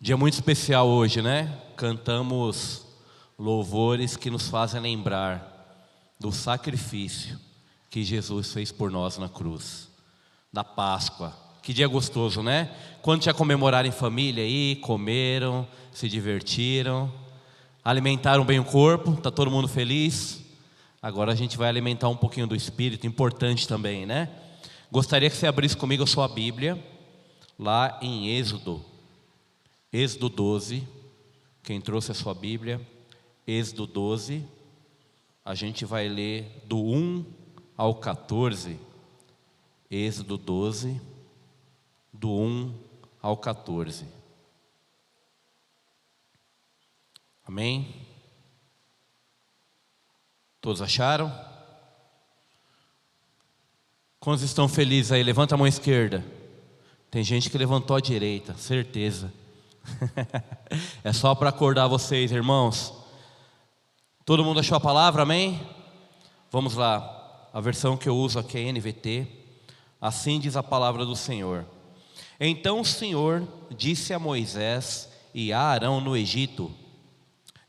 Dia muito especial hoje, né? Cantamos louvores que nos fazem lembrar do sacrifício que Jesus fez por nós na cruz, da Páscoa. Que dia gostoso, né? Quando já comemoraram em família aí, comeram, se divertiram, alimentaram bem o corpo, tá todo mundo feliz. Agora a gente vai alimentar um pouquinho do espírito, importante também, né? Gostaria que você abrisse comigo a sua Bíblia, lá em Êxodo 12, quem trouxe a sua Bíblia, Êxodo 12, a gente vai ler do 1 ao 14, Êxodo 12, do 1 ao 14. Amém? Todos acharam? Quantos estão felizes aí? Levanta a mão esquerda. Tem gente que levantou a direita, certeza. É só para acordar vocês, irmãos. Todo mundo achou a palavra, amém? Vamos lá, a versão que eu uso aqui é NVT. Assim diz a palavra do Senhor. Então o Senhor disse a Moisés e a Arão no Egito: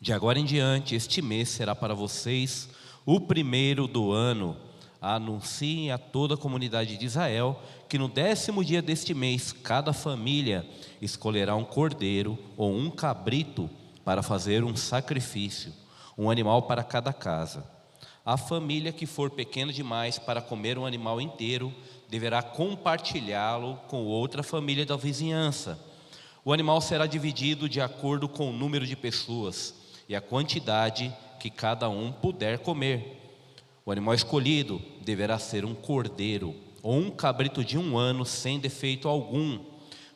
de agora em diante, este mês será para vocês o primeiro do ano. Anunciem a toda a comunidade de Israel que no 10º dia deste mês, cada família escolherá um cordeiro ou um cabrito para fazer um sacrifício, um animal para cada casa. A família que for pequena demais para comer um animal inteiro deverá compartilhá-lo com outra família da vizinhança. O animal será dividido de acordo com o número de pessoas e a quantidade que cada um puder comer. O animal escolhido deverá ser um cordeiro ou um cabrito de 1 ano sem defeito algum.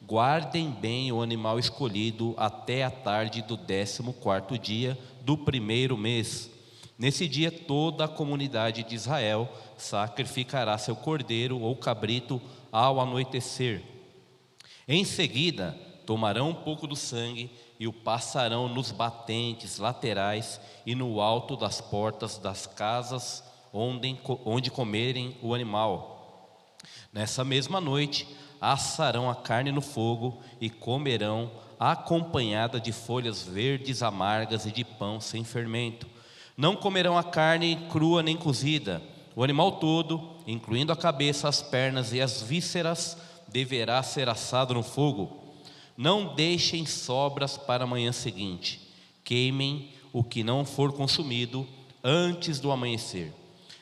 Guardem bem o animal escolhido até a tarde do 14º dia do primeiro mês. Nesse dia toda a comunidade de Israel sacrificará seu cordeiro ou cabrito ao anoitecer. Em seguida, tomarão um pouco do sangue e o passarão nos batentes laterais e no alto das portas das casas onde comerem o animal. Nessa mesma noite, assarão a carne no fogo e comerão acompanhada de folhas verdes amargas e de pão sem fermento. Não comerão a carne crua nem cozida. O animal todo, incluindo a cabeça, as pernas e as vísceras, deverá ser assado no fogo. Não deixem sobras para a manhã seguinte. Queimem o que não for consumido antes do amanhecer.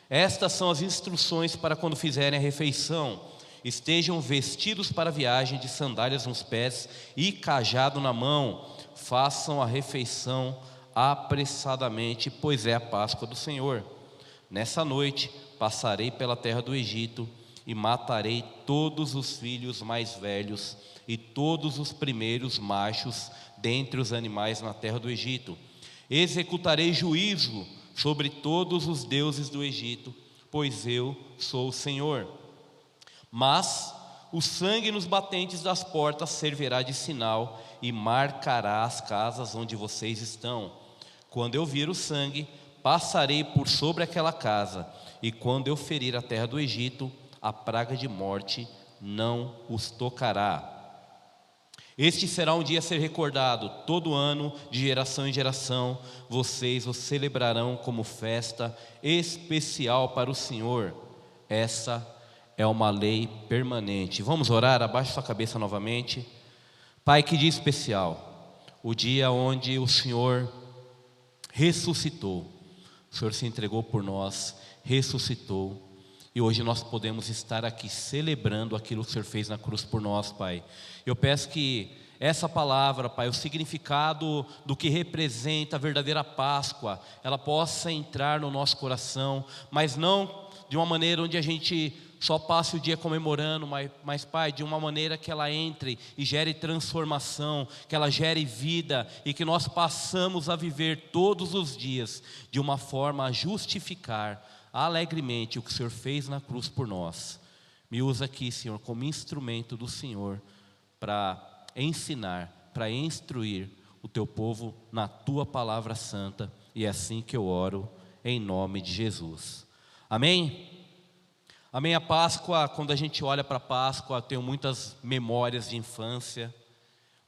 Estas são as instruções para quando fizerem a refeição. Estejam vestidos para a viagem, de sandálias nos pés e cajado na mão. Façam a refeição apressadamente, pois é a Páscoa do Senhor. Nessa noite passarei pela terra do Egito e matarei todos os filhos mais velhos e todos os primeiros machos dentre os animais na terra do Egito. Executarei juízo sobre todos os deuses do Egito, pois eu sou o Senhor. Mas o sangue nos batentes das portas servirá de sinal e marcará as casas onde vocês estão. Quando eu vir o sangue, passarei por sobre aquela casa, e quando eu ferir a terra do Egito, a praga de morte não os tocará. Este será um dia a ser recordado, todo ano, de geração em geração. Vocês o celebrarão como festa especial para o Senhor. Essa é uma lei permanente. Vamos orar? Abaixe sua cabeça novamente. Pai, que dia especial, o dia onde o Senhor ressuscitou. O Senhor se entregou por nós, ressuscitou. E hoje nós podemos estar aqui celebrando aquilo que o Senhor fez na cruz por nós, Pai. Eu peço que essa palavra, Pai, o significado do que representa a verdadeira Páscoa, ela possa entrar no nosso coração, mas não de uma maneira onde a gente só passe o dia comemorando, mas Pai, de uma maneira que ela entre e gere transformação, que ela gere vida e que nós passamos a viver todos os dias de uma forma a justificar alegremente o que o Senhor fez na cruz por nós. Me usa aqui, Senhor, como instrumento do Senhor para ensinar, para instruir o teu povo na tua palavra santa. E é assim que eu oro, em nome de Jesus. Amém? Amém. A Páscoa, quando a gente olha para a Páscoa, eu tenho muitas memórias de infância,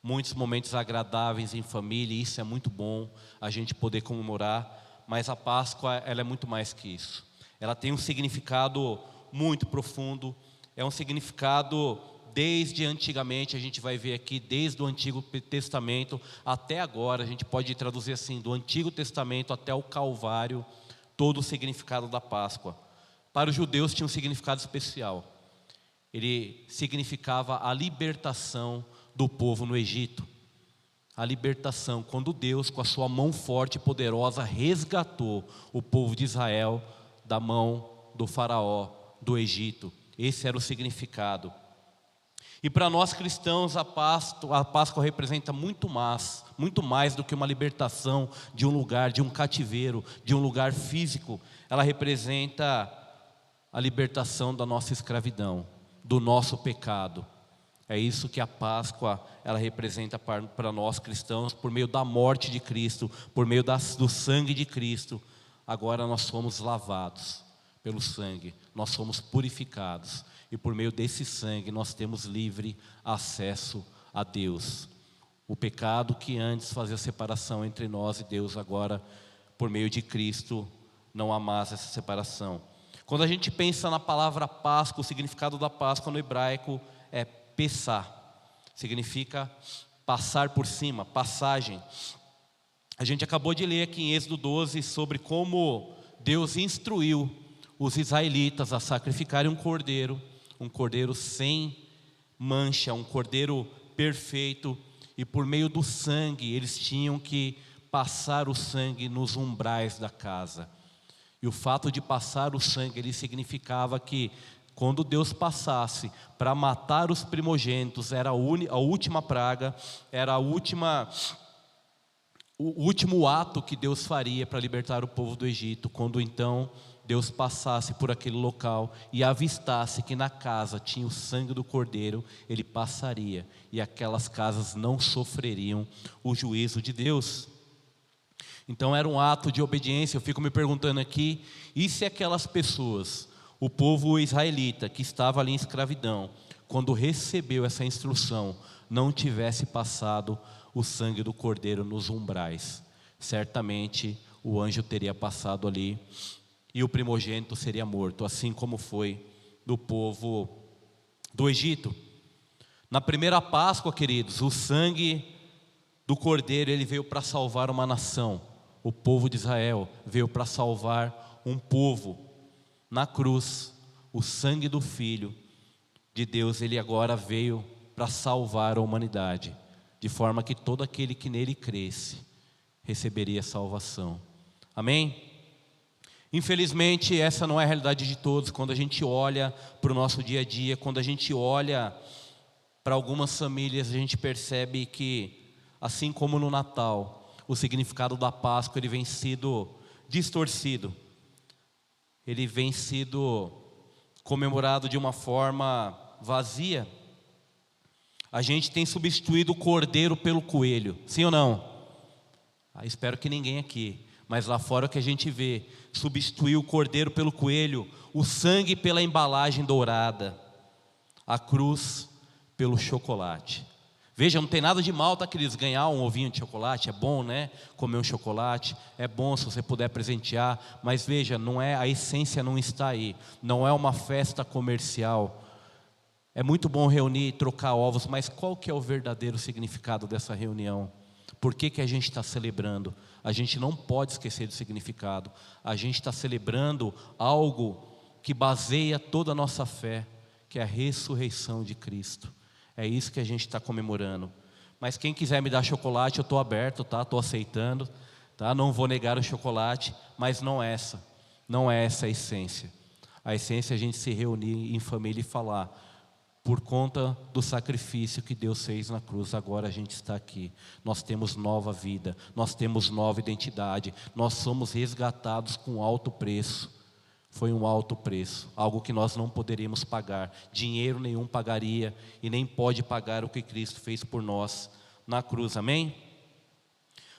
muitos momentos agradáveis em família, e isso é muito bom, a gente poder comemorar, mas a Páscoa, ela é muito mais que isso. Ela tem um significado muito profundo, é um significado desde antigamente, a gente vai ver aqui, desde o Antigo Testamento até agora, a gente pode traduzir assim, do Antigo Testamento até o Calvário, todo o significado da Páscoa. Para os judeus tinha um significado especial. Ele significava a libertação do povo no Egito. A libertação, quando Deus, com a sua mão forte e poderosa, resgatou o povo de Israel da mão do faraó do Egito. Esse era o significado. E para nós cristãos, a Páscoa representa muito mais do que uma libertação de um lugar, de um cativeiro, de um lugar físico. Ela representa a libertação da nossa escravidão, do nosso pecado. É isso que a Páscoa, ela representa para nós cristãos, por meio da morte de Cristo, por meio do sangue de Cristo. Agora nós somos lavados pelo sangue, nós somos purificados, e por meio desse sangue nós temos livre acesso a Deus. O pecado que antes fazia separação entre nós e Deus, agora, por meio de Cristo, não há mais essa separação. Quando a gente pensa na palavra Páscoa, o significado da Páscoa no hebraico é Pessah, significa passar por cima, passagem. A gente acabou de ler aqui em Êxodo 12 sobre como Deus instruiu os israelitas a sacrificarem um cordeiro sem mancha, um cordeiro perfeito, e por meio do sangue eles tinham que passar o sangue nos umbrais da casa. E o fato de passar o sangue, ele significava que quando Deus passasse para matar os primogênitos, era a última praga, era o último ato que Deus faria para libertar o povo do Egito. Quando então Deus passasse por aquele local e avistasse que na casa tinha o sangue do cordeiro, ele passaria, e aquelas casas não sofreriam o juízo de Deus. Então era um ato de obediência. Eu fico me perguntando aqui, e se aquelas pessoas, o povo israelita que estava ali em escravidão, quando recebeu essa instrução, não tivesse passado o sangue do cordeiro nos umbrais? Certamente o anjo teria passado ali e o primogênito seria morto, assim como foi do povo do Egito. Na primeira Páscoa, queridos, o sangue do cordeiro, ele veio para salvar uma nação. O povo de Israel veio para salvar um povo. Na cruz, o sangue do Filho de Deus, ele agora veio para salvar a humanidade, de forma que todo aquele que nele cresce receberia salvação. Amém? Infelizmente, essa não é a realidade de todos. Quando a gente olha para o nosso dia a dia, quando a gente olha para algumas famílias, a gente percebe que, assim como no Natal, o significado da Páscoa, ele vem sido distorcido. Ele vem sido comemorado de uma forma vazia. A gente tem substituído o cordeiro pelo coelho, sim ou não? Espero que ninguém aqui, mas lá fora o que a gente vê, substituir o cordeiro pelo coelho, o sangue pela embalagem dourada, a cruz pelo chocolate. Veja, não tem nada de mal, tá, queridos, ganhar um ovinho de chocolate, é bom, né? Comer um chocolate, é bom se você puder presentear, mas veja, não é, a essência não está aí, não é uma festa comercial. É muito bom reunir e trocar ovos, mas qual que é o verdadeiro significado dessa reunião? Por que a gente está celebrando? A gente não pode esquecer do significado. A gente está celebrando algo que baseia toda a nossa fé, que é a ressurreição de Cristo. É isso que a gente está comemorando. Mas quem quiser me dar chocolate, eu estou aberto, tá? Estou aceitando, tá? Não vou negar o chocolate, mas não é essa a essência. A essência é a gente se reunir em família e falar: por conta do sacrifício que Deus fez na cruz, agora a gente está aqui. Nós temos nova vida, nós temos nova identidade, nós somos resgatados com alto preço. Foi um alto preço, algo que nós não poderíamos pagar, dinheiro nenhum pagaria e nem pode pagar o que Cristo fez por nós na cruz, amém?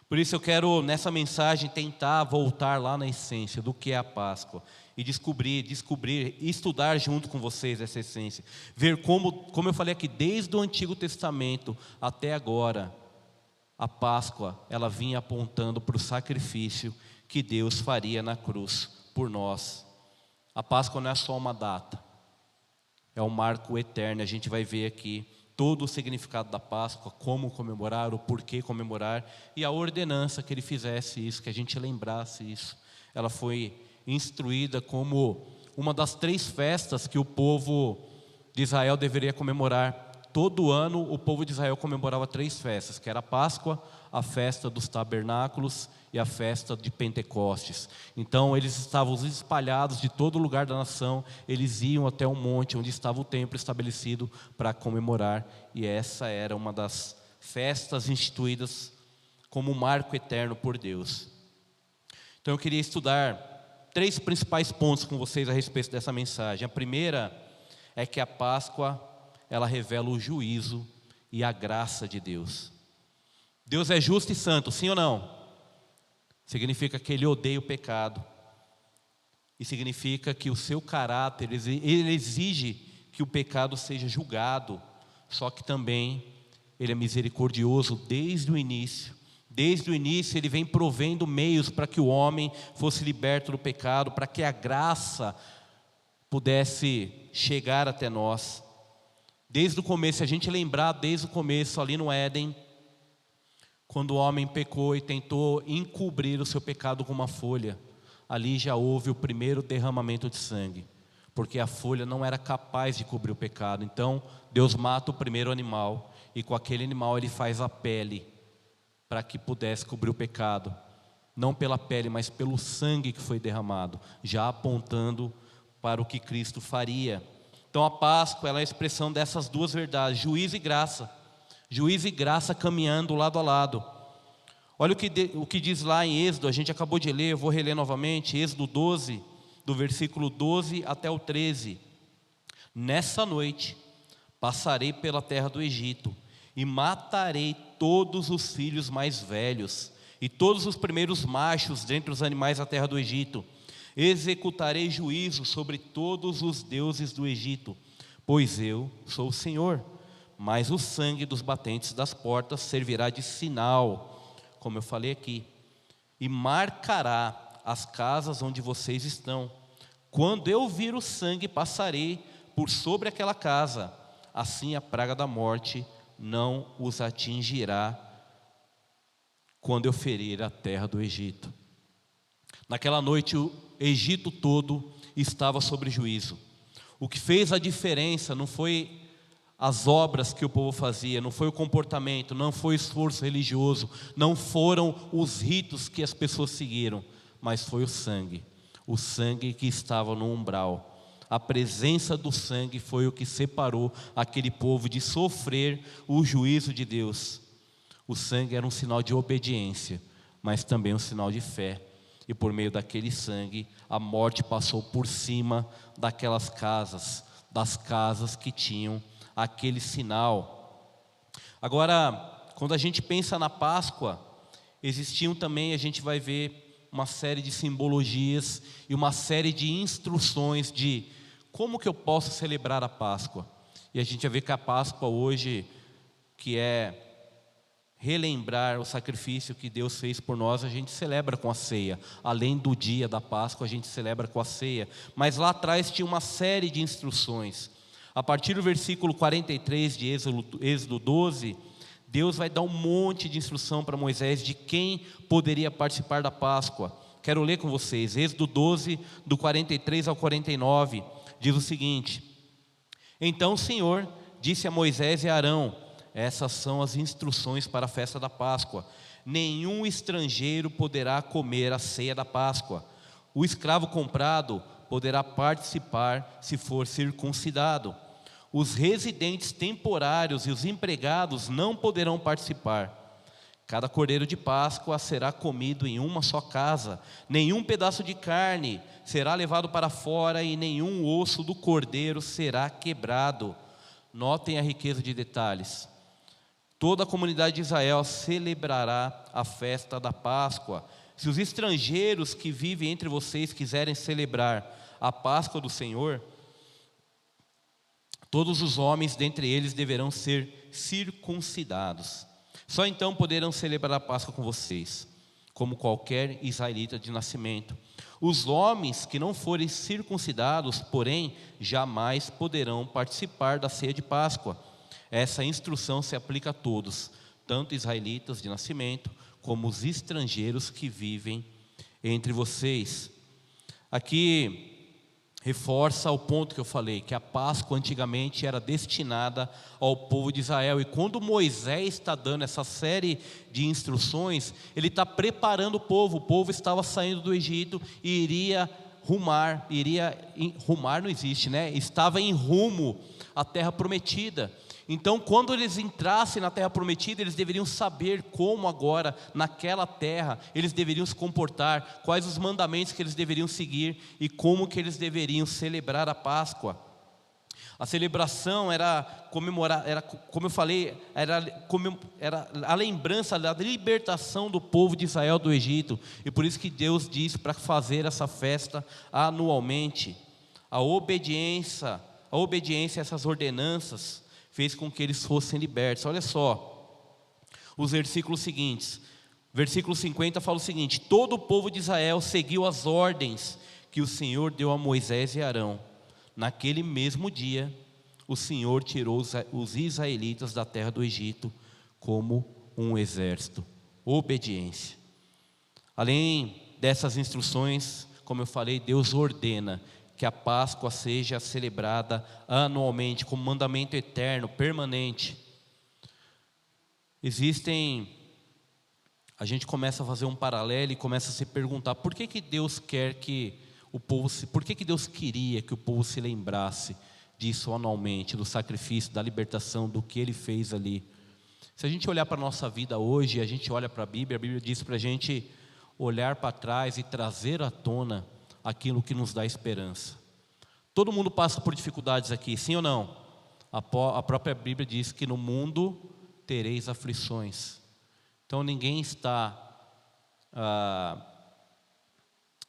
Por isso eu quero, nessa mensagem, tentar voltar lá na essência do que é a Páscoa. E descobrir, estudar junto com vocês essa essência. Ver como eu falei aqui, desde o Antigo Testamento até agora, a Páscoa, ela vinha apontando para o sacrifício que Deus faria na cruz por nós. A Páscoa não é só uma data, é um marco eterno. A gente vai ver aqui todo o significado da Páscoa, como comemorar, o porquê comemorar, e a ordenança que ele fizesse isso, que a gente lembrasse isso. Ela foi instruída como uma das 3 festas que o povo de Israel deveria comemorar. Todo ano o povo de Israel comemorava 3 festas, que era a Páscoa, a festa dos tabernáculos e a festa de Pentecostes. Então eles estavam espalhados de todo lugar da nação, eles iam até um monte onde estava o templo estabelecido para comemorar, e essa era uma das festas instituídas como um marco eterno por Deus. Então eu queria estudar 3 principais pontos com vocês a respeito dessa mensagem. A primeira é que a Páscoa, ela revela o juízo e a graça de Deus. Deus é justo e santo, sim ou não? Significa que Ele odeia o pecado. E significa que o seu caráter, Ele exige que o pecado seja julgado. Só que também Ele é misericordioso desde o início. Desde o início Ele vem provendo meios para que o homem fosse liberto do pecado, para que a graça pudesse chegar até nós. Desde o começo, se a gente lembrar desde o começo ali no Éden, quando o homem pecou e tentou encobrir o seu pecado com uma folha, ali já houve o primeiro derramamento de sangue, porque a folha não era capaz de cobrir o pecado. Então Deus mata o primeiro animal, e com aquele animal Ele faz a pele, para que pudesse cobrir o pecado, não pela pele, mas pelo sangue que foi derramado, já apontando para o que Cristo faria. Então a Páscoa, ela é a expressão dessas 2 verdades, juízo e graça. Juízo e graça caminhando lado a lado. Olha o que diz lá em Êxodo, a gente acabou de ler, eu vou reler novamente, Êxodo 12, do versículo 12 até o 13. Nessa noite passarei pela terra do Egito e matarei todos os filhos mais velhos e todos os primeiros machos dentre os animais da terra do Egito. Executarei juízo sobre todos os deuses do Egito, pois eu sou o Senhor. Mas o sangue dos batentes das portas servirá de sinal, como eu falei aqui, e marcará as casas onde vocês estão. Quando eu vir o sangue, passarei por sobre aquela casa, assim a praga da morte não os atingirá, quando eu ferir a terra do Egito. Naquela noite o Egito todo estava sob juízo. O que fez a diferença não foi as obras que o povo fazia, não foi o comportamento, não foi o esforço religioso, não foram os ritos que as pessoas seguiram, mas foi o sangue que estava no umbral. A presença do sangue foi o que separou aquele povo de sofrer o juízo de Deus. O sangue era um sinal de obediência, mas também um sinal de fé. E por meio daquele sangue, a morte passou por cima daquelas casas, das casas que tinham aquele sinal. Agora, quando a gente pensa na Páscoa, existiam também, a gente vai ver uma série de simbologias e uma série de instruções de como que eu posso celebrar a Páscoa. E a gente vai ver que a Páscoa hoje, que é relembrar o sacrifício que Deus fez por nós, a gente celebra com a ceia. Além do dia da Páscoa, a gente celebra com a ceia. Mas lá atrás tinha uma série de instruções. A partir do versículo 43 de Êxodo 12, Deus vai dar um monte de instrução para Moisés de quem poderia participar da Páscoa. Quero ler com vocês, Êxodo 12, do 43 ao 49, diz o seguinte: Então o Senhor disse a Moisés e a Arão: essas são as instruções para a festa da Páscoa. Nenhum estrangeiro poderá comer a ceia da Páscoa. O escravo comprado poderá participar se for circuncidado. Os residentes temporários e os empregados não poderão participar. Cada cordeiro de Páscoa será comido em uma só casa. Nenhum pedaço de carne será levado para fora e nenhum osso do cordeiro será quebrado. Notem a riqueza de detalhes. Toda a comunidade de Israel celebrará a festa da Páscoa. Se os estrangeiros que vivem entre vocês quiserem celebrar a Páscoa do Senhor, todos os homens dentre eles deverão ser circuncidados. Só então poderão celebrar a Páscoa com vocês, como qualquer israelita de nascimento. Os homens que não forem circuncidados, porém, jamais poderão participar da ceia de Páscoa. Essa instrução se aplica a todos, tanto israelitas de nascimento, como os estrangeiros que vivem entre vocês. Aqui reforça o ponto que eu falei, que a Páscoa antigamente era destinada ao povo de Israel. E quando Moisés está dando essa série de instruções, ele está preparando o povo estava saindo do Egito e iria rumar, não existe, né? Estava em rumo à terra prometida. Então, quando eles entrassem na terra prometida, eles deveriam saber como agora, naquela terra, eles deveriam se comportar, quais os mandamentos que eles deveriam seguir e como que eles deveriam celebrar a Páscoa. A celebração era comemorar, como eu falei, era a lembrança da libertação do povo de Israel do Egito. E por isso que Deus diz para fazer essa festa anualmente. A obediência a essas ordenanças fez com que eles fossem libertos. Olha só, os versículos seguintes. Versículo 50 fala o seguinte: todo o povo de Israel seguiu as ordens que o Senhor deu a Moisés e Arão. Naquele mesmo dia, o Senhor tirou os israelitas da terra do Egito como um exército. Obediência. Além dessas instruções, como eu falei, Deus ordena que a Páscoa seja celebrada anualmente, como mandamento eterno, permanente. A gente começa a fazer um paralelo e começa a se perguntar, por que Deus quer que por que Deus queria que o povo se lembrasse disso anualmente, do sacrifício, da libertação, do que Ele fez ali? Se a gente olhar para a nossa vida hoje, a gente olha para a Bíblia diz para a gente olhar para trás e trazer à tona aquilo que nos dá esperança. Todo mundo passa por dificuldades aqui, sim ou não? A própria Bíblia diz que no mundo tereis aflições. Então ninguém está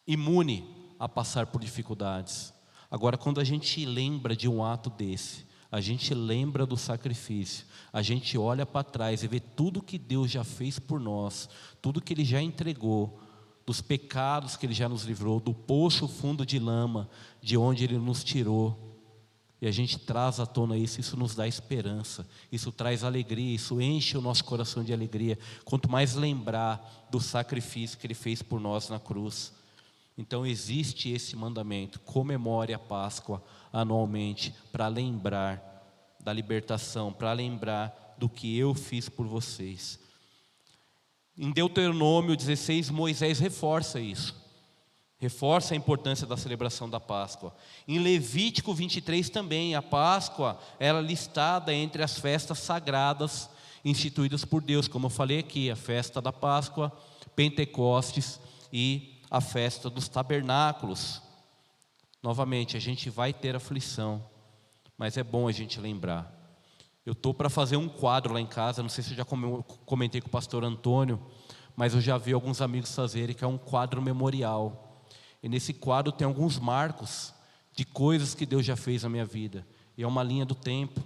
imune a passar por dificuldades. Agora, quando a gente lembra de um ato desse, a gente lembra do sacrifício, a gente olha para trás e vê tudo que Deus já fez por nós, tudo que Ele já entregou, dos pecados que Ele já nos livrou, do poço fundo de lama, de onde Ele nos tirou, e a gente traz à tona isso nos dá esperança, isso traz alegria, isso enche o nosso coração de alegria, quanto mais lembrar do sacrifício que Ele fez por nós na cruz. Então existe esse mandamento: comemore a Páscoa anualmente, para lembrar da libertação, para lembrar do que eu fiz por vocês. Em Deuteronômio 16, Moisés reforça isso, reforça a importância da celebração da Páscoa. Em Levítico 23 também, a Páscoa era listada entre as festas sagradas instituídas por Deus, como eu falei aqui, a festa da Páscoa, Pentecostes e a festa dos tabernáculos. Novamente, a gente vai ter aflição, mas é bom a gente lembrar. Eu estou para fazer um quadro lá em casa, não sei se eu já comentei com o pastor Antônio, mas eu já vi alguns amigos fazerem, que é um quadro memorial. E nesse quadro tem alguns marcos de coisas que Deus já fez na minha vida. E é uma linha do tempo.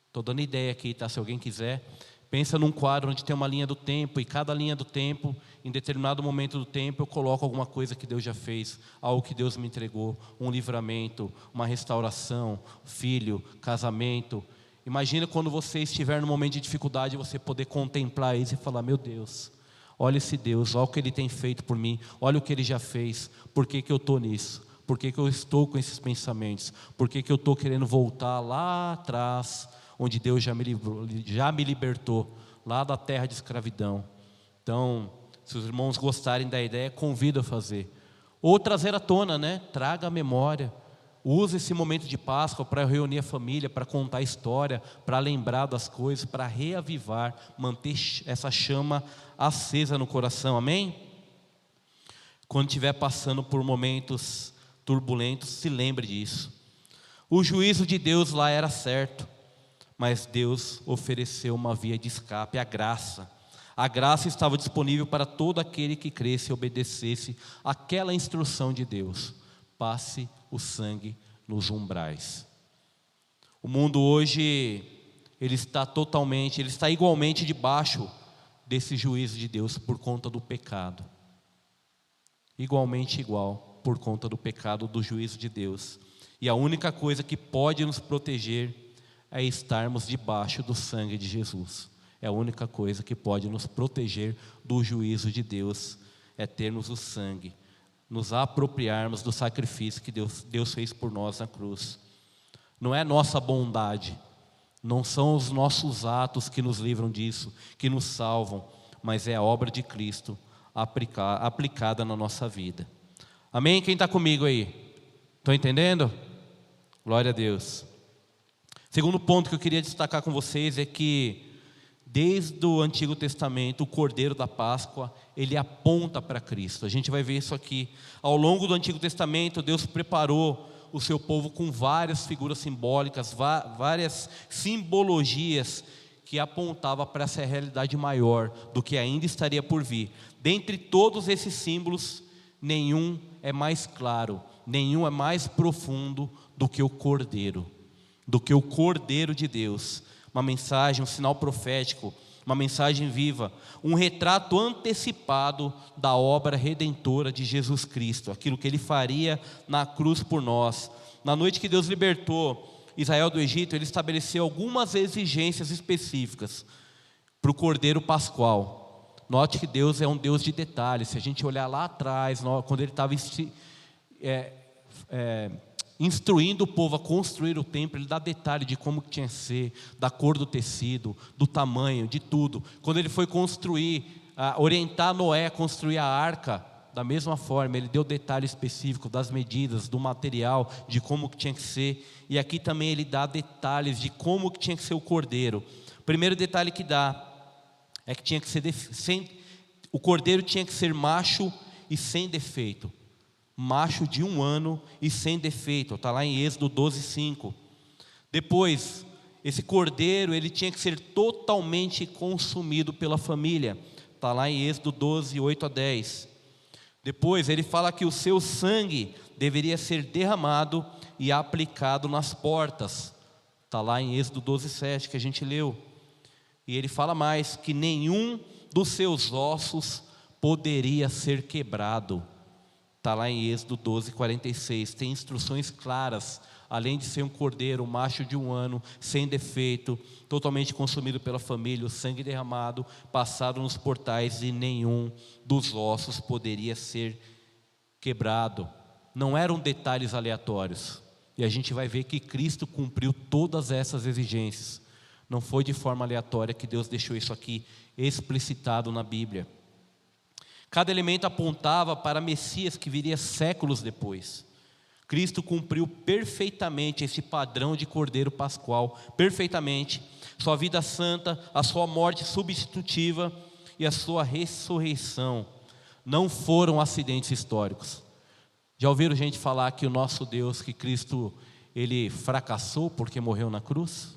Estou dando ideia aqui, tá? Se alguém quiser, pensa num quadro onde tem uma linha do tempo, e cada linha do tempo, em determinado momento do tempo, eu coloco alguma coisa que Deus já fez, algo que Deus me entregou, um livramento, uma restauração, filho, casamento. Imagina quando você estiver num momento de dificuldade, você poder contemplar isso e falar: meu Deus, olha esse Deus, olha o que Ele tem feito por mim, olha o que Ele já fez, por que eu estou nisso? Por que eu estou com esses pensamentos? Por que eu estou querendo voltar lá atrás, onde Deus já me libertou, lá da terra de escravidão? Então, se os irmãos gostarem da ideia, convido a fazer. Ou trazer à tona, né? Traga a memória. Use esse momento de Páscoa para reunir a família, para contar a história, para lembrar das coisas, para reavivar, manter essa chama acesa no coração, amém? Quando estiver passando por momentos turbulentos, se lembre disso. O juízo de Deus lá era certo. Mas Deus ofereceu uma via de escape, a graça. A graça estava disponível para todo aquele que cresce e obedecesse aquela instrução de Deus: passe o sangue nos umbrais. O mundo hoje, ele está igualmente debaixo desse juízo de Deus por conta do pecado. Igualmente igual por conta do pecado, do juízo de Deus. E a única coisa que pode nos proteger é estarmos debaixo do sangue de Jesus. É a única coisa que pode nos proteger do juízo de Deus, é termos o sangue, nos apropriarmos do sacrifício que Deus fez por nós na cruz. Não é nossa bondade, não são os nossos atos que nos livram disso, que nos salvam, mas é a obra de Cristo aplicada na nossa vida. Amém? Quem está comigo aí? Estão entendendo? Glória a Deus. Segundo ponto que eu queria destacar com vocês é que desde o Antigo Testamento, o Cordeiro da Páscoa, ele aponta para Cristo. A gente vai ver isso aqui. Ao longo do Antigo Testamento, Deus preparou o seu povo com várias figuras simbólicas, várias simbologias que apontavam para essa realidade maior do que ainda estaria por vir. Dentre todos esses símbolos, nenhum é mais claro, nenhum é mais profundo do que o Cordeiro de Deus. Uma mensagem, um sinal profético, uma mensagem viva, um retrato antecipado da obra redentora de Jesus Cristo, aquilo que Ele faria na cruz por nós. Na noite que Deus libertou Israel do Egito, Ele estabeleceu algumas exigências específicas para o Cordeiro Pascual. Note que Deus é um Deus de detalhes. Se a gente olhar lá atrás, quando Ele estava instruindo o povo a construir o templo, Ele dá detalhe de como tinha que ser, da cor do tecido, do tamanho, de tudo. Quando Ele foi orientar Noé a construir a arca, da mesma forma, Ele deu detalhe específico das medidas, do material, de como que tinha que ser. E aqui também Ele dá detalhes de como que tinha que ser o cordeiro. O primeiro detalhe que dá é que tinha que ser o cordeiro tinha que ser macho e sem defeito. Macho de 1 ano e sem defeito, está lá em Êxodo 12:5. Depois, esse cordeiro, ele tinha que ser totalmente consumido pela família, está lá em Êxodo 12:8-10. Depois, ele fala que o seu sangue deveria ser derramado e aplicado nas portas, está lá em Êxodo 12:7, que a gente leu. E ele fala mais, que nenhum dos seus ossos poderia ser quebrado. Está lá em Êxodo 12:46, tem instruções claras, além de ser um cordeiro, macho de 1 ano, sem defeito, totalmente consumido pela família, o sangue derramado, passado nos portais, e nenhum dos ossos poderia ser quebrado. Não eram detalhes aleatórios, e a gente vai ver que Cristo cumpriu todas essas exigências. Não foi de forma aleatória que Deus deixou isso aqui explicitado na Bíblia. Cada elemento apontava para Messias que viria séculos depois. Cristo cumpriu perfeitamente esse padrão de Cordeiro Pascual, perfeitamente. Sua vida santa, a sua morte substitutiva e a sua ressurreição não foram acidentes históricos. Já ouviram gente falar que o nosso Deus, que Cristo, Ele fracassou porque morreu na cruz?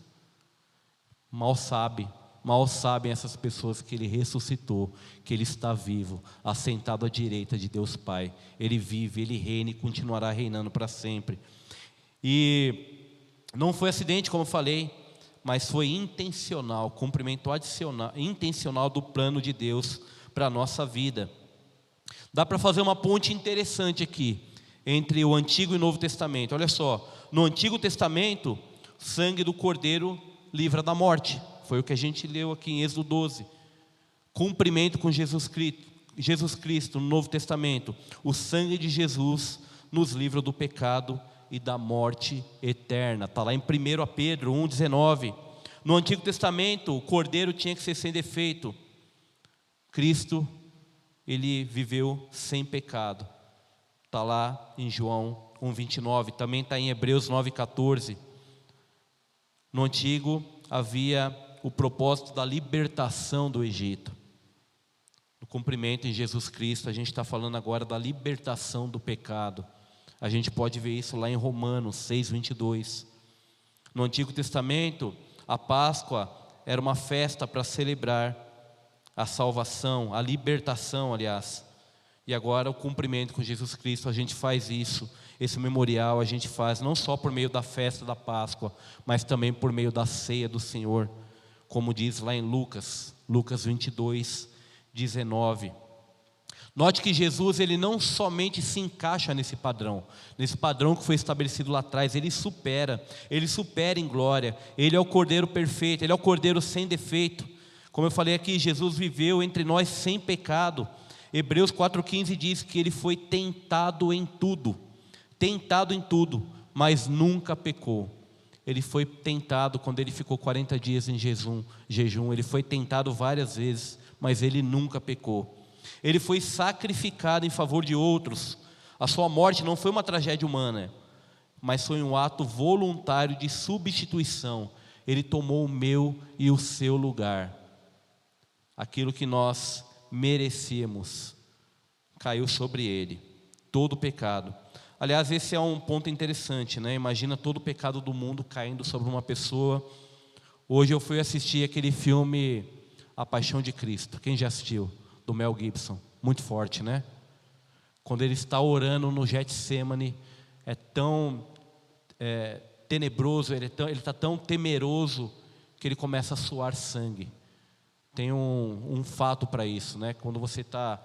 Mal sabem essas pessoas que Ele ressuscitou, que Ele está vivo, assentado à direita de Deus Pai. Ele vive, Ele reina e continuará reinando para sempre. E não foi acidente, como eu falei, mas foi intencional, cumprimento intencional do plano de Deus para a nossa vida. Dá para fazer uma ponte interessante aqui, entre o Antigo e o Novo Testamento. Olha só, no Antigo Testamento, o sangue do Cordeiro livra da morte. Foi o que a gente leu aqui em Êxodo 12. Cumprimento com Jesus Cristo no Novo Testamento. O sangue de Jesus nos livra do pecado e da morte eterna. Está lá em 1 Pedro 1,19. No Antigo Testamento, o cordeiro tinha que ser sem defeito. Cristo, Ele viveu sem pecado. Está lá em João 1,29. Também está em Hebreus 9,14. No Antigo havia o propósito da libertação do Egito. No cumprimento em Jesus Cristo, a gente está falando agora da libertação do pecado. A gente pode ver isso lá em Romanos 6,22. No Antigo Testamento A Páscoa era uma festa para celebrar a salvação, a libertação, aliás. E agora o cumprimento com Jesus Cristo, a gente faz isso. Esse memorial a gente faz não só por meio da festa da Páscoa, mas também por meio da ceia do Senhor. Como diz lá em Lucas 22, 19. Note que Jesus, ele não somente se encaixa nesse padrão que foi estabelecido lá atrás, ele supera em glória. Ele é o Cordeiro perfeito, ele é o Cordeiro sem defeito. Como eu falei aqui, Jesus viveu entre nós sem pecado. Hebreus 4,15 diz que ele foi tentado em tudo, mas nunca pecou. Ele foi tentado quando ele ficou 40 dias em jejum, ele foi tentado várias vezes, mas ele nunca pecou. Ele foi sacrificado em favor de outros. A sua morte não foi uma tragédia humana, mas foi um ato voluntário de substituição. Ele tomou o meu e o seu lugar. Aquilo que nós merecíamos caiu sobre ele, todo o pecado. Aliás, esse é um ponto interessante, né? Imagina todo o pecado do mundo caindo sobre uma pessoa. Hoje eu fui assistir aquele filme A Paixão de Cristo. Quem já assistiu? Do Mel Gibson. Muito forte, né? Quando ele está orando no Getsemane, é tão tenebroso, ele está tão temeroso que ele começa a suar sangue. Tem um fato para isso, né? Quando você está,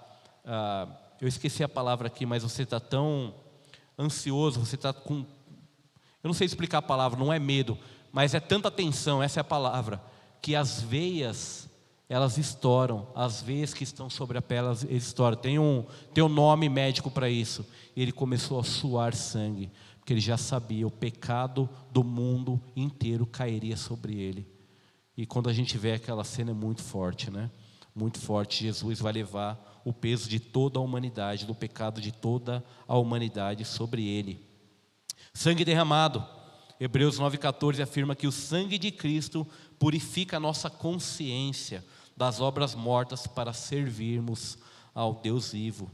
eu esqueci a palavra aqui, mas você está tão ansioso, você está com, eu não sei explicar a palavra, não é medo, mas é tanta tensão, essa é a palavra, que as veias, elas estouram, as veias que estão sobre a pele, elas estouram. Tem um nome médico para isso. E ele começou a suar sangue, porque ele já sabia, o pecado do mundo inteiro cairia sobre ele. E quando a gente vê aquela cena é muito forte, né? Muito forte. Jesus vai levar o peso de toda a humanidade, do pecado de toda a humanidade sobre ele. Sangue derramado. Hebreus 9,14 afirma que o sangue de Cristo purifica a nossa consciência das obras mortas para servirmos ao Deus vivo.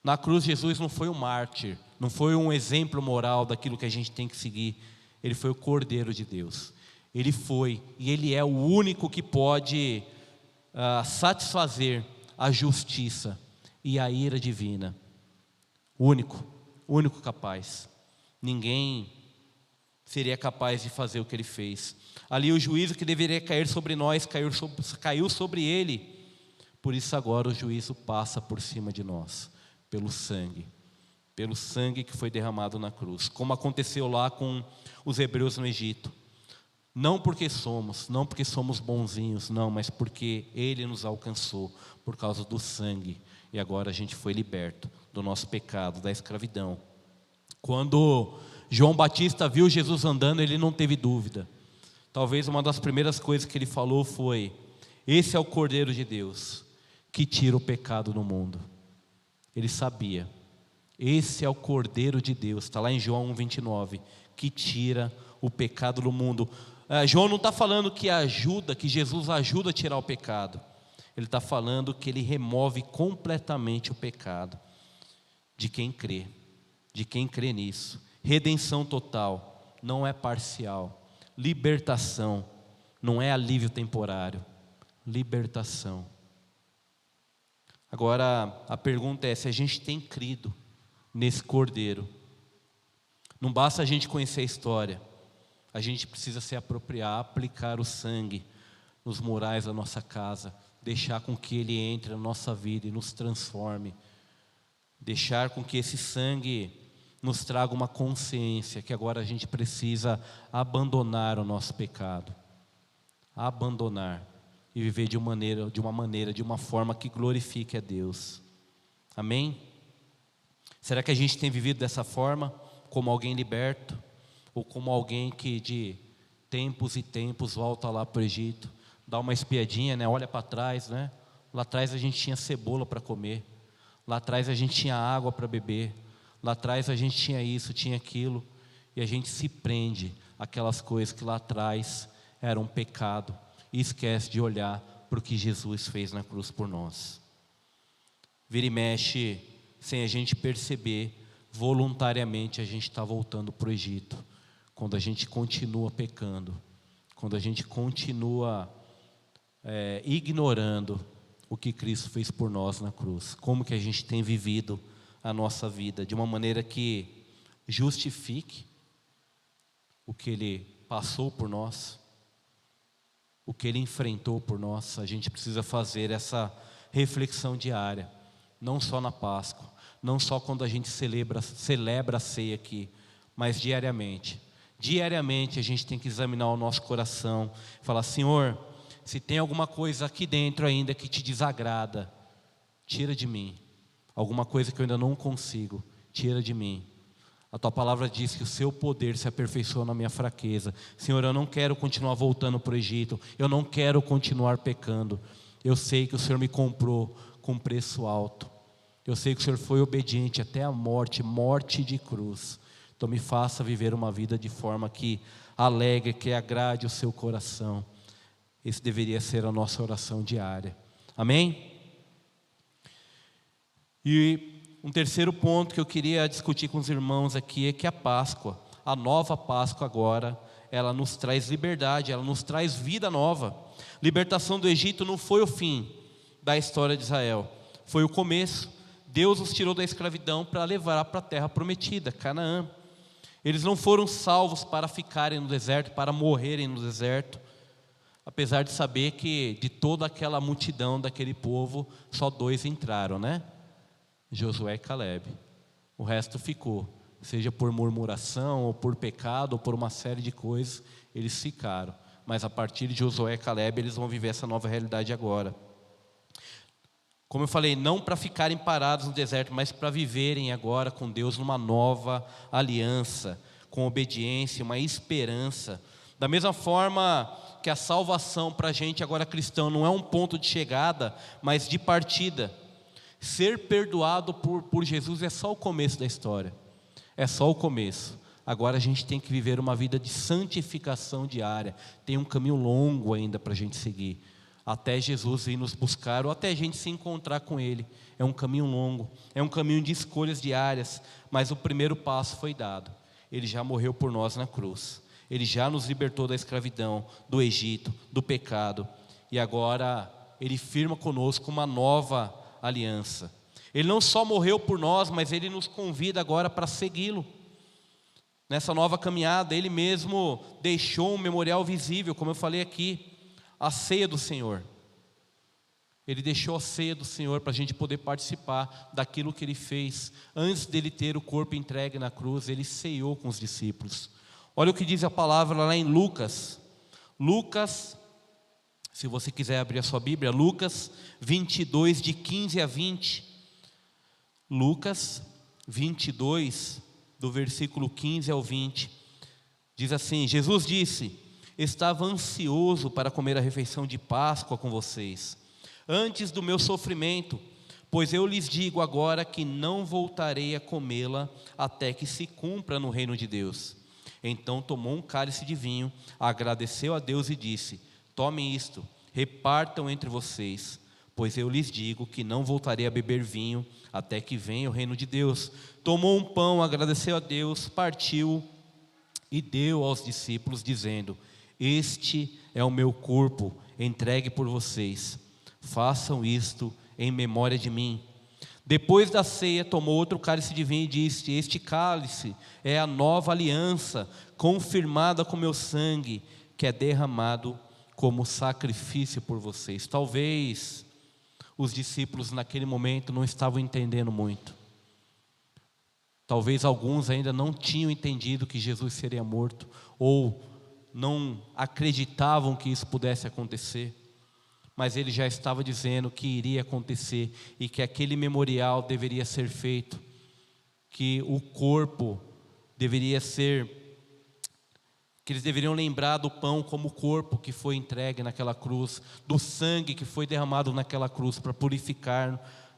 Na cruz, Jesus não foi um mártir, não foi um exemplo moral daquilo que a gente tem que seguir. Ele foi o Cordeiro de Deus. Ele foi, e Ele é o único que pode satisfazer a justiça e a ira divina. Único capaz. Ninguém seria capaz de fazer o que Ele fez. Ali o juízo que deveria cair sobre nós, caiu sobre Ele. Por isso agora o juízo passa por cima de nós, pelo sangue que foi derramado na cruz. Como aconteceu lá com os hebreus no Egito. Não porque somos bonzinhos, não, mas porque Ele nos alcançou por causa do sangue. E agora a gente foi liberto do nosso pecado, da escravidão. Quando João Batista viu Jesus andando, ele não teve dúvida. Talvez uma das primeiras coisas que ele falou foi: esse é o Cordeiro de Deus, que tira o pecado do mundo. Ele sabia, esse é o Cordeiro de Deus, está lá em João 1,29, que tira o pecado do mundo. João não está falando que Jesus ajuda a tirar o pecado. Ele está falando que Ele remove completamente o pecado de quem crê nisso. Redenção total, não é parcial. Libertação, não é alívio temporário. Libertação. Agora, a pergunta é se a gente tem crido nesse Cordeiro. Não basta a gente conhecer a história. A gente precisa se apropriar, aplicar o sangue nos murais da nossa casa, deixar com que Ele entre na nossa vida e nos transforme, deixar com que esse sangue nos traga uma consciência que agora a gente precisa abandonar o nosso pecado, abandonar e viver de uma forma que glorifique a Deus. Amém? Será que a gente tem vivido dessa forma, como alguém liberto? Ou como alguém que de tempos e tempos volta lá para o Egito, dá uma espiadinha, né? Olha para trás, né? Lá atrás a gente tinha cebola para comer, lá atrás a gente tinha água para beber, lá atrás a gente tinha isso, tinha aquilo, e a gente se prende àquelas coisas que lá atrás eram pecado, e esquece de olhar para o que Jesus fez na cruz por nós. Vira e mexe, sem a gente perceber, voluntariamente a gente está voltando para o Egito. Quando a gente continua pecando, quando a gente continua ignorando o que Cristo fez por nós na cruz. Como que a gente tem vivido a nossa vida de uma maneira que justifique o que Ele passou por nós, o que Ele enfrentou por nós. A gente precisa fazer essa reflexão diária, não só na Páscoa, não só quando a gente celebra a ceia aqui, mas diariamente. Diariamente a gente tem que examinar o nosso coração, falar: Senhor, se tem alguma coisa aqui dentro ainda que te desagrada, tira de mim. Alguma coisa que eu ainda não consigo, tira de mim. A tua palavra diz que o seu poder se aperfeiçoa na minha fraqueza. Senhor, eu não quero continuar voltando para o Egito, eu não quero continuar pecando. Eu sei que o Senhor me comprou com preço alto. Eu sei que o Senhor foi obediente até a morte, morte de cruz. Então me faça viver uma vida de forma que alegre, que agrade o seu coração. Esse deveria ser a nossa oração diária. Amém? E um terceiro ponto que eu queria discutir com os irmãos aqui é que a Páscoa, a nova Páscoa agora, ela nos traz liberdade, ela nos traz vida nova. Libertação do Egito não foi o fim da história de Israel, foi o começo. Deus os tirou da escravidão para levar para a terra prometida, Canaã. Eles não foram salvos para ficarem no deserto, para morrerem no deserto, apesar de saber que de toda aquela multidão daquele povo, só 2 entraram, né? Josué e Caleb. O resto ficou, seja por murmuração, ou por pecado, ou por uma série de coisas, eles ficaram. Mas a partir de Josué e Caleb, eles vão viver essa nova realidade agora. Como eu falei, não para ficarem parados no deserto, mas para viverem agora com Deus numa nova aliança, com obediência, uma esperança. Da mesma forma que a salvação para a gente agora cristão não é um ponto de chegada, mas de partida. Ser perdoado por Jesus é só o começo da história, é só o começo. Agora a gente tem que viver uma vida de santificação diária. Tem um caminho longo ainda para a gente seguir, até Jesus ir nos buscar, ou até a gente se encontrar com Ele. É um caminho longo, é um caminho de escolhas diárias, mas o primeiro passo foi dado. Ele já morreu por nós na cruz, Ele já nos libertou da escravidão, do Egito, do pecado, e agora Ele firma conosco uma nova aliança. Ele não só morreu por nós, mas Ele nos convida agora para segui-lo. Nessa nova caminhada, Ele mesmo deixou um memorial visível, como eu falei aqui, a ceia do Senhor. Ele deixou a ceia do Senhor para a gente poder participar daquilo que Ele fez. Antes dele ter o corpo entregue na cruz, Ele ceiou com os discípulos. Olha o que diz a palavra lá em Lucas. Lucas, se você quiser abrir a sua Bíblia, Lucas 22, de 15 a 20. Lucas 22, do versículo 15 ao 20. Diz assim: Jesus disse: estava ansioso para comer a refeição de Páscoa com vocês, antes do meu sofrimento, pois eu lhes digo agora que não voltarei a comê-la até que se cumpra no reino de Deus. Então tomou um cálice de vinho, agradeceu a Deus e disse: tomem isto, repartam entre vocês, pois eu lhes digo que não voltarei a beber vinho até que venha o reino de Deus. Tomou um pão, agradeceu a Deus, partiu e deu aos discípulos, dizendo: este é o meu corpo, entregue por vocês. Façam isto em memória de mim. Depois da ceia, tomou outro cálice de vinho e disse: este cálice é a nova aliança, confirmada com meu sangue, que é derramado como sacrifício por vocês. Talvez os discípulos naquele momento não estavam entendendo muito. Talvez alguns ainda não tinham entendido que Jesus seria morto, ou não acreditavam que isso pudesse acontecer, mas ele já estava dizendo que iria acontecer e que aquele memorial deveria ser feito, que o corpo deveria ser, que eles deveriam lembrar do pão como o corpo que foi entregue naquela cruz, do sangue que foi derramado naquela cruz para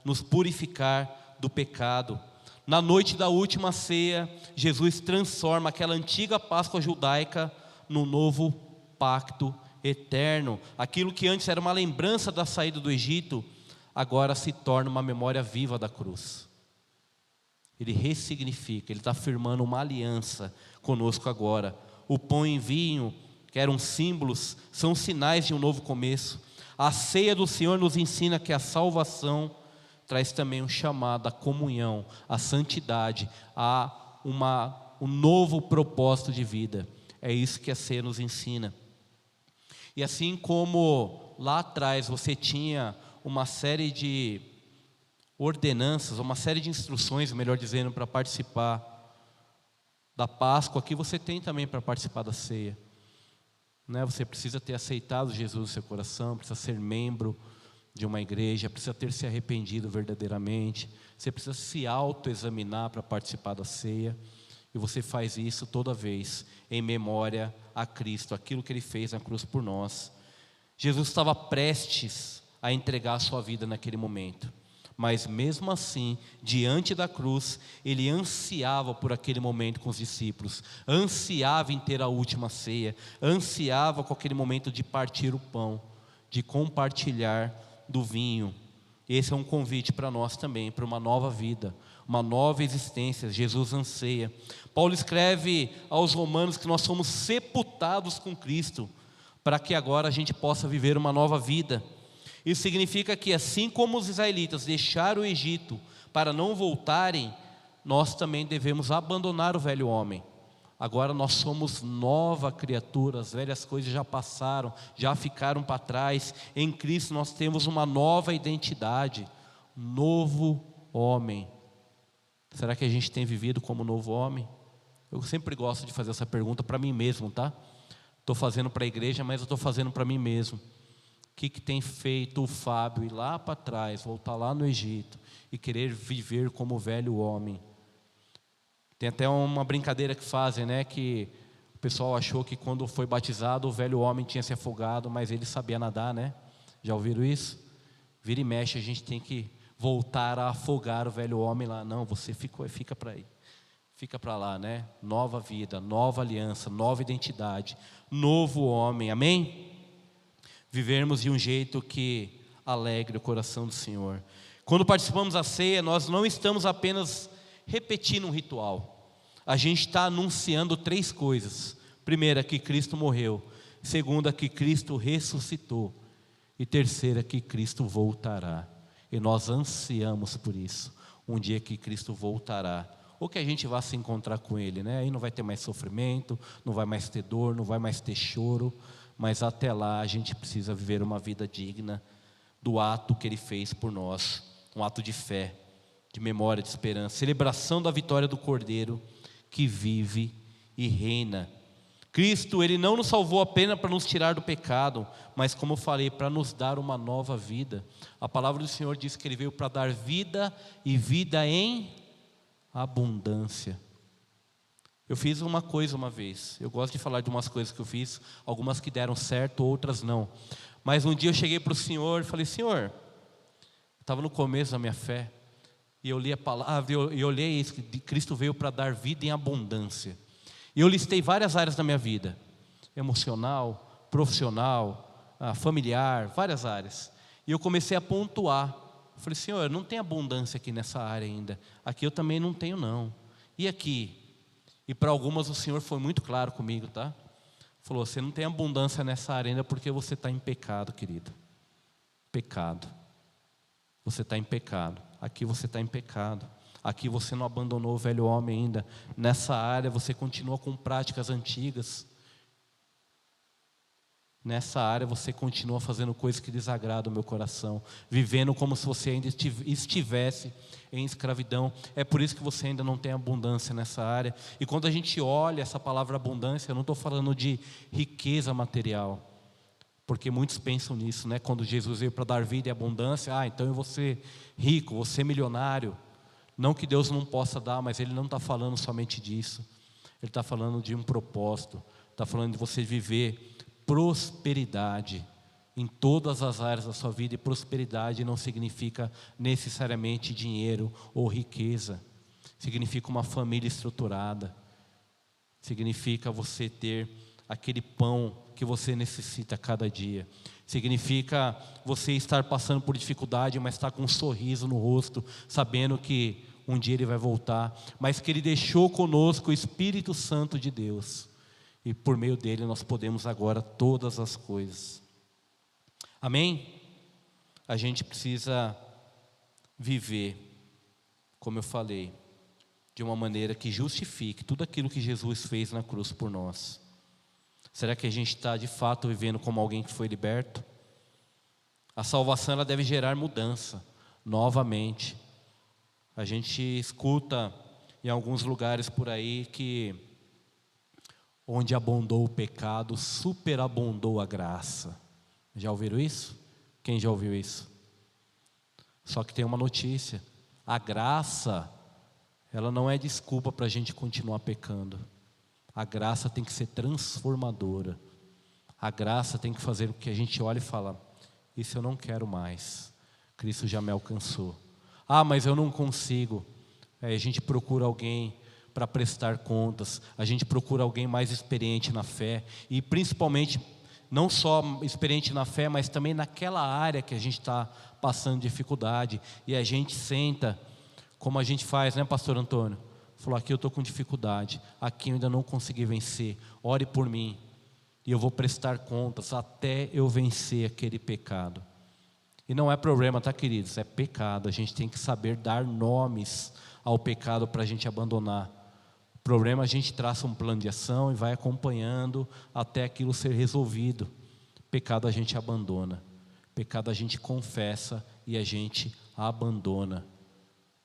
nos purificar do pecado. Na noite da última ceia, Jesus transforma aquela antiga Páscoa judaica no novo pacto eterno. Aquilo que antes era uma lembrança da saída do Egito, agora se torna uma memória viva da cruz. Ele ressignifica, ele está firmando uma aliança conosco agora. O pão em vinho que eram símbolos, são sinais de um novo começo. A ceia do Senhor nos ensina que a salvação traz também um chamado à comunhão, à santidade, a um novo propósito de vida. É isso que a ceia nos ensina. E assim como lá atrás você tinha uma série de ordenanças, uma série de instruções, melhor dizendo, para participar da Páscoa, aqui você tem também para participar da ceia. Você precisa ter aceitado Jesus no seu coração, precisa ser membro de uma igreja, precisa ter se arrependido verdadeiramente, você precisa se autoexaminar para participar da ceia, e você faz isso toda vez em memória a Cristo, aquilo que Ele fez na cruz por nós. Jesus estava prestes a entregar a sua vida naquele momento, mas mesmo assim, diante da cruz, Ele ansiava por aquele momento com os discípulos, ansiava em ter a última ceia, ansiava com aquele momento de partir o pão, de compartilhar do vinho. Esse é um convite para nós também, para uma nova vida, uma nova existência. Jesus anseia. Paulo escreve aos Romanos que nós somos sepultados com Cristo, para que agora a gente possa viver uma nova vida. Isso significa que assim como os israelitas deixaram o Egito para não voltarem, nós também devemos abandonar o velho homem. Agora nós somos nova criatura, as velhas coisas já passaram, já ficaram para trás. Em Cristo nós temos uma nova identidade, novo homem. Será que a gente tem vivido como novo homem? Eu sempre gosto de fazer essa pergunta para mim mesmo, tá? Estou fazendo para a igreja, mas eu estou fazendo para mim mesmo. O que tem feito o Fábio ir lá para trás, voltar lá no Egito e querer viver como velho homem? Tem até uma brincadeira que fazem, que o pessoal achou que quando foi batizado o velho homem tinha se afogado, mas ele sabia nadar, Já ouviram isso? Vira e mexe, a gente tem que voltar a afogar o velho homem lá. Não, você fica para aí, fica para lá, Nova vida, nova aliança, nova identidade, novo homem, amém? Vivermos de um jeito que alegre o coração do Senhor. Quando participamos da ceia, nós não estamos apenas repetindo um ritual. A gente está anunciando 3 coisas. Primeira, que Cristo morreu. Segunda, que Cristo ressuscitou. E terceira, que Cristo voltará. E nós ansiamos por isso. Um dia que Cristo voltará. Ou que a gente vá se encontrar com Ele, Aí não vai ter mais sofrimento, não vai mais ter dor, não vai mais ter choro. Mas até lá a gente precisa viver uma vida digna do ato que Ele fez por nós. Um ato de fé, de memória, de esperança. Celebração da vitória do Cordeiro que vive e reina. Cristo, Ele não nos salvou apenas para nos tirar do pecado, mas como eu falei, para nos dar uma nova vida. A palavra do Senhor diz que Ele veio para dar vida e vida em abundância. Eu fiz uma coisa uma vez, eu gosto de falar de umas coisas que eu fiz, algumas que deram certo, outras não. Mas um dia eu cheguei para o Senhor e falei: Senhor, estava no começo da minha fé, e eu li a palavra, e eu olhei isso, que Cristo veio para dar vida em abundância. E eu listei várias áreas da minha vida, emocional, profissional, familiar, várias áreas. E eu comecei a pontuar. Eu falei: Senhor, não tem abundância aqui nessa área ainda. Aqui eu também não tenho não. E aqui? E para algumas o Senhor foi muito claro comigo, tá? Falou: você não tem abundância nessa área ainda porque você está em pecado, querido. Pecado. Você está em pecado. Aqui você está em pecado. Aqui você não abandonou o velho homem ainda. Nessa área você continua com práticas antigas. Nessa área você continua fazendo coisas que desagradam o meu coração, vivendo como se você ainda estivesse em escravidão. É por isso que você ainda não tem abundância nessa área. E quando a gente olha essa palavra abundância, eu não estou falando de riqueza material, porque muitos pensam nisso, Quando Jesus veio para dar vida e abundância, então eu vou ser rico, vou ser milionário. Não que Deus não possa dar, mas Ele não está falando somente disso. Ele está falando de um propósito, está falando de você viver prosperidade em todas as áreas da sua vida. E prosperidade não significa necessariamente dinheiro ou riqueza. Significa uma família estruturada. Significa você ter aquele pão que você necessita a cada dia. Significa você estar passando por dificuldade, mas estar com um sorriso no rosto, sabendo que um dia Ele vai voltar, mas que Ele deixou conosco o Espírito Santo de Deus. e por meio dele nós podemos agora todas as coisas. Amém? A gente precisa viver, como eu falei, de uma maneira que justifique tudo aquilo que Jesus fez na cruz por nós. Será que a gente está de fato vivendo como alguém que foi liberto? A salvação ela deve gerar mudança, novamente. A gente escuta em alguns lugares por aí que onde abundou o pecado, superabundou a graça. Já ouviram isso? Quem já ouviu isso? Só que tem uma notícia: a graça, ela não é desculpa para a gente continuar pecando. A graça tem que ser transformadora. A graça tem que fazer com que a gente olhe e fale: isso eu não quero mais, Cristo já me alcançou. Ah, mas eu não consigo. A gente procura alguém para prestar contas, a gente procura alguém mais experiente na fé, e principalmente, não só experiente na fé, mas também naquela área que a gente está passando dificuldade, e a gente senta, como a gente faz, né, pastor Antônio? Falou: aqui eu estou com dificuldade, aqui eu ainda não consegui vencer, ore por mim, e eu vou prestar contas até eu vencer aquele pecado. E não é problema, tá, queridos? É pecado. A gente tem que saber dar nomes ao pecado para a gente abandonar. O problema, a gente traça um plano de ação e vai acompanhando até aquilo ser resolvido. Pecado a gente abandona. Pecado a gente confessa e a gente abandona.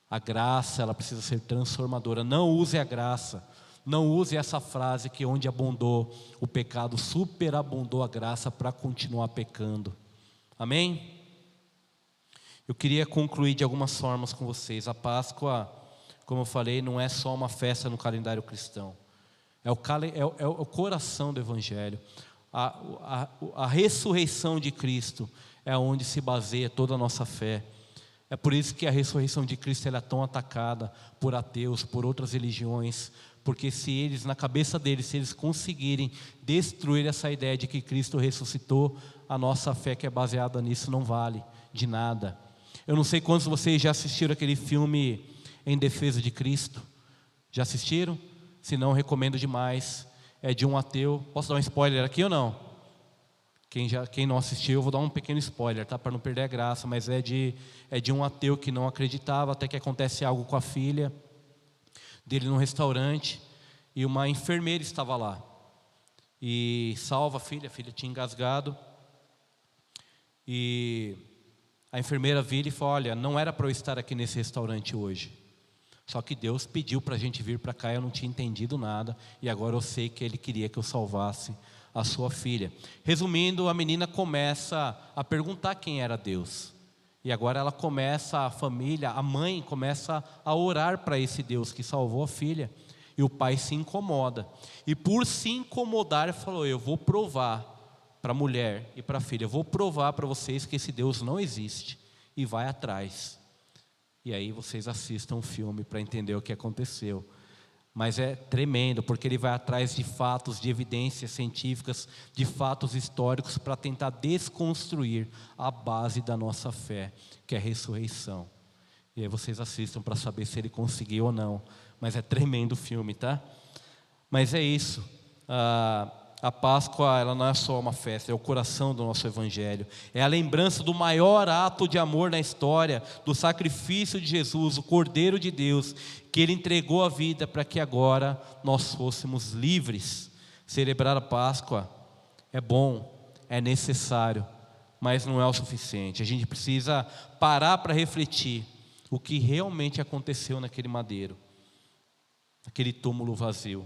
A graça, ela precisa ser transformadora. Não use a graça. Não use essa frase que onde abundou o pecado, superabundou a graça para continuar pecando. Amém? Eu queria concluir de algumas formas com vocês. A Páscoa, como eu falei, não é só uma festa no calendário cristão. É o coração do Evangelho. A ressurreição de Cristo é onde se baseia toda a nossa fé. É por isso que a ressurreição de Cristo ela é tão atacada por ateus, por outras religiões. Porque se eles, na cabeça deles, se eles conseguirem destruir essa ideia de que Cristo ressuscitou, a nossa fé que é baseada nisso não vale de nada. Eu não sei quantos de vocês já assistiram aquele filme Em Defesa de Cristo. Já assistiram? Se não, recomendo demais. É de um ateu. Posso dar um spoiler aqui ou não? Quem não assistiu, eu vou dar um pequeno spoiler, tá? Para não perder a graça. Mas é de um ateu que não acreditava, até que acontece algo com a filha dele num restaurante. E uma enfermeira estava lá. E salva a filha tinha engasgado. E a enfermeira vira e fala: olha, não era para eu estar aqui nesse restaurante hoje. Só que Deus pediu para a gente vir para cá, eu não tinha entendido nada. E agora eu sei que Ele queria que eu salvasse a sua filha. Resumindo, a menina começa a perguntar quem era Deus. E agora ela começa, a família, a mãe começa a orar para esse Deus que salvou a filha. E o pai se incomoda. E por se incomodar, ele falou: eu vou provar para a mulher e para a filha, eu vou provar para vocês que esse Deus não existe, e vai atrás. E aí vocês assistam o filme para entender o que aconteceu. Mas é tremendo, porque ele vai atrás de fatos, de evidências científicas, de fatos históricos, para tentar desconstruir a base da nossa fé, que é a ressurreição. E aí vocês assistam para saber se ele conseguiu ou não. Mas é tremendo o filme, tá? Mas é isso. A Páscoa, ela não é só uma festa, é o coração do nosso Evangelho. É a lembrança do maior ato de amor na história, do sacrifício de Jesus, o Cordeiro de Deus, que Ele entregou a vida para que agora nós fôssemos livres. Celebrar a Páscoa é bom, é necessário, mas não é o suficiente. A gente precisa parar para refletir o que realmente aconteceu naquele madeiro, naquele túmulo vazio.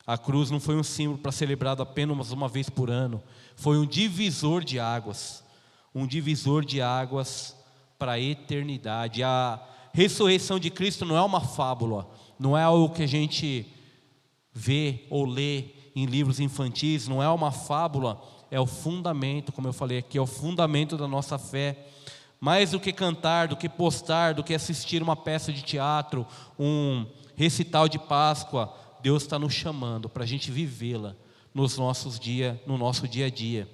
A cruz não foi um símbolo para celebrado apenas uma vez por ano. Foi um divisor de águas. Um divisor de águas para a eternidade. A ressurreição de Cristo não é uma fábula. Não é algo que a gente vê ou lê em livros infantis. Não é uma fábula. É o fundamento, como eu falei aqui, é o fundamento da nossa fé. Mais do que cantar, do que postar, do que assistir uma peça de teatro, um recital de Páscoa, Deus está nos chamando para a gente vivê-la no nosso dia a dia.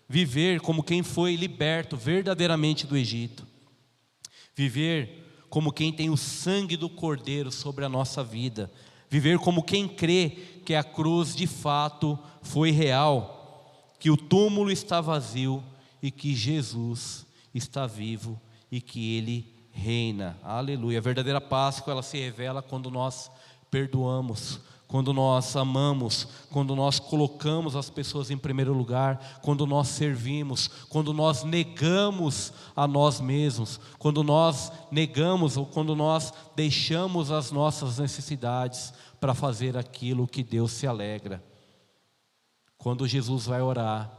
Viver como quem foi liberto verdadeiramente do Egito. Viver como quem tem o sangue do Cordeiro sobre a nossa vida. Viver como quem crê que a cruz de fato foi real, que o túmulo está vazio e que Jesus está vivo e que Ele reina. Aleluia. A verdadeira Páscoa, ela se revela quando nós perdoamos, quando nós amamos, quando nós colocamos as pessoas em primeiro lugar, quando nós servimos, quando nós negamos a nós mesmos, quando nós negamos ou quando nós deixamos as nossas necessidades para fazer aquilo que Deus se alegra. Quando Jesus vai orar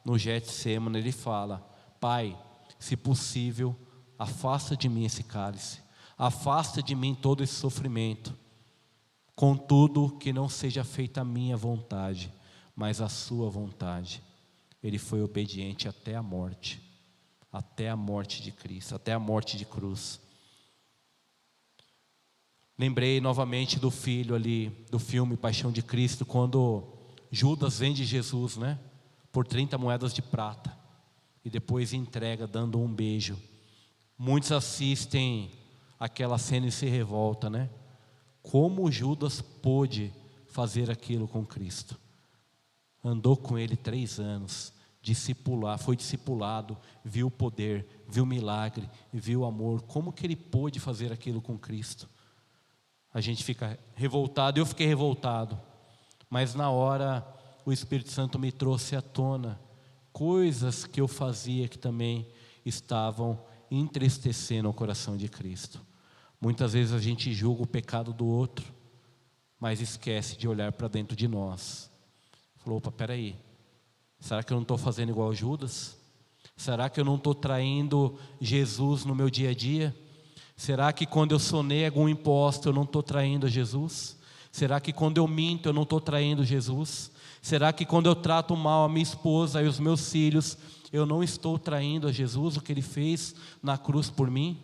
no Getsemane, ele fala: Pai, se possível, afasta de mim esse cálice, afasta de mim todo esse sofrimento. Contudo, que não seja feita a minha vontade, mas a sua vontade. Ele foi obediente até a morte de Cristo, até a morte de cruz. Lembrei novamente do filho ali, do filme Paixão de Cristo, quando Judas vende Jesus, né, por 30 moedas de prata, e depois entrega dando um beijo. Muitos assistem aquela cena e se revoltam, né? Como Judas pôde fazer aquilo com Cristo? Andou com ele 3 anos, foi discipulado, viu o poder, viu o milagre, viu o amor. Como que ele pôde fazer aquilo com Cristo? A gente fica revoltado, eu fiquei revoltado, mas na hora o Espírito Santo me trouxe à tona coisas que eu fazia que também estavam entristecendo o coração de Cristo. Muitas vezes a gente julga o pecado do outro, mas esquece de olhar para dentro de nós. Falou: opa, peraí, será que eu não estou fazendo igual a Judas? Será que eu não estou traindo Jesus no meu dia a dia? Será que quando eu sonego um imposto eu não estou traindo Jesus? Será que quando eu minto eu não estou traindo Jesus? Será que quando eu trato mal a minha esposa e os meus filhos eu não estou traindo a Jesus, o que Ele fez na cruz por mim?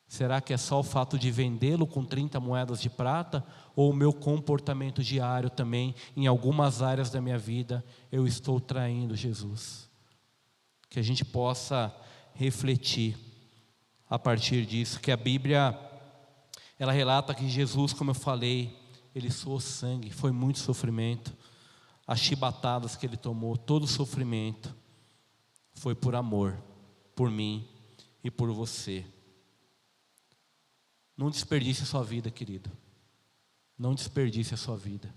Será que é só o fato de vendê-lo com 30 moedas de prata? Ou o meu comportamento diário também, em algumas áreas da minha vida, eu estou traindo Jesus? Que a gente possa refletir a partir disso, que a Bíblia, ela relata que Jesus, como eu falei, Ele suou sangue, foi muito sofrimento. As chibatadas que Ele tomou, todo o sofrimento, foi por amor, por mim e por você. Não desperdice a sua vida, querido. Não desperdice a sua vida.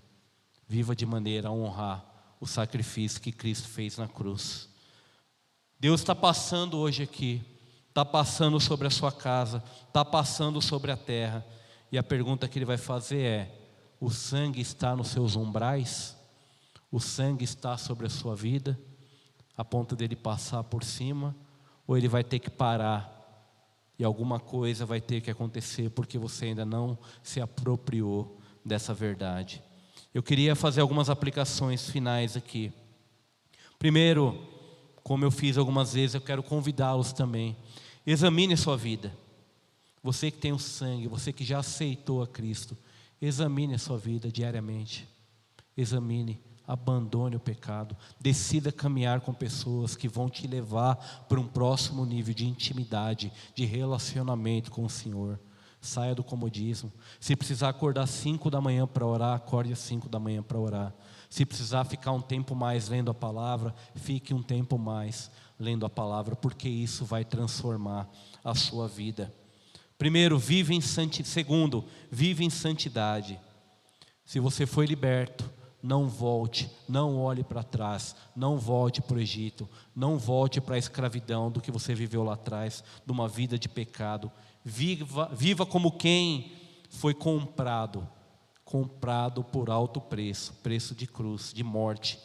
Viva de maneira a honrar o sacrifício que Cristo fez na cruz. Deus está passando hoje aqui, está passando sobre a sua casa, está passando sobre a terra. E a pergunta que Ele vai fazer é: o sangue está nos seus umbrais? O sangue está sobre a sua vida, a ponto dele passar por cima? Ou Ele vai ter que parar e alguma coisa vai ter que acontecer porque você ainda não se apropriou dessa verdade? Eu queria fazer algumas aplicações finais aqui. Primeiro, como eu fiz algumas vezes, eu quero convidá-los também. Examine a sua vida. Você que tem o sangue, você que já aceitou a Cristo, examine a sua vida diariamente. Examine, abandone o pecado, decida caminhar com pessoas que vão te levar para um próximo nível de intimidade, de relacionamento com o Senhor. Saia do comodismo. Se precisar acordar 5 da manhã para orar, acorde às 5 da manhã para orar. Se precisar ficar um tempo mais lendo a palavra, fique um tempo mais lendo a palavra, porque isso vai transformar a sua vida. Primeiro, segundo, vive em santidade. Se você foi liberto, não volte, não olhe para trás, não volte para o Egito, não volte para a escravidão do que você viveu lá atrás, de uma vida de pecado. Viva como quem foi comprado por alto preço, preço de cruz, de morte.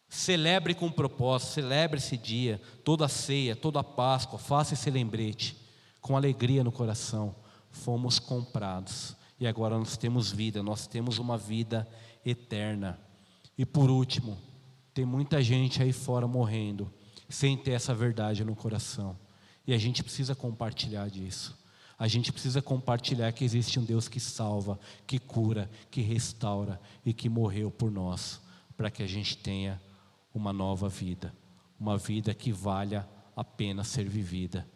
Celebre com propósito, celebre esse dia, toda a ceia, toda a Páscoa, faça esse lembrete, com alegria no coração. Fomos comprados e agora nós temos vida, nós temos uma vida eterna. E por último, tem muita gente aí fora morrendo sem ter essa verdade no coração, e a gente precisa compartilhar disso. A gente precisa compartilhar que existe um Deus que salva, que cura, que restaura e que morreu por nós, para que a gente tenha uma nova vida, uma vida que valha a pena ser vivida.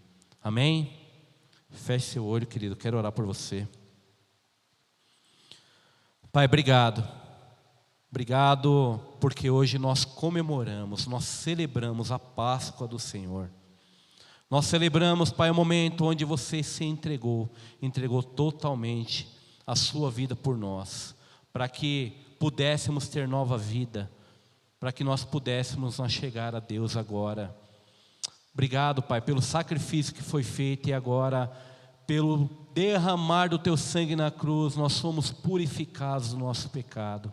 Amém? Feche seu olho, querido, quero orar por você. Pai, obrigado. Obrigado porque hoje nós comemoramos, nós celebramos a Páscoa do Senhor. Nós celebramos, Pai, o momento onde você se entregou totalmente a sua vida por nós, para que pudéssemos ter nova vida, para que nós pudéssemos nos chegar a Deus agora. Obrigado, Pai, pelo sacrifício que foi feito e agora, pelo derramar do Teu sangue na cruz, nós somos purificados do nosso pecado.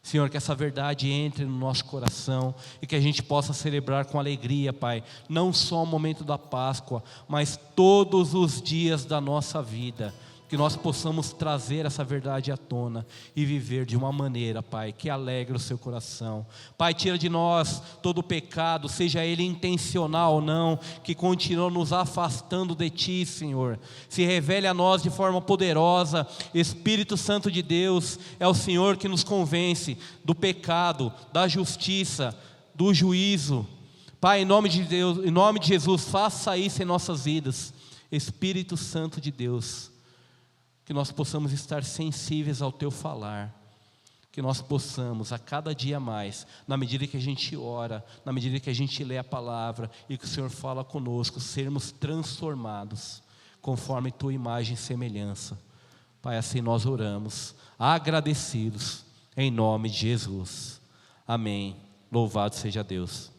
Senhor, que essa verdade entre no nosso coração e que a gente possa celebrar com alegria, Pai, não só o momento da Páscoa, mas todos os dias da nossa vida, que nós possamos trazer essa verdade à tona e viver de uma maneira, Pai, que alegre o seu coração. Pai, tira de nós todo o pecado, seja ele intencional ou não, que continua nos afastando de Ti, Senhor. Se revele a nós de forma poderosa. Espírito Santo de Deus, é o Senhor que nos convence do pecado, da justiça, do juízo. Pai, em nome de Deus, em nome de Jesus, faça isso em nossas vidas. Espírito Santo de Deus, que nós possamos estar sensíveis ao Teu falar, que nós possamos a cada dia mais, na medida que a gente ora, na medida que a gente lê a palavra e que o Senhor fala conosco, sermos transformados conforme Tua imagem e semelhança. Pai, assim nós oramos, agradecidos, em nome de Jesus. Amém. Louvado seja Deus.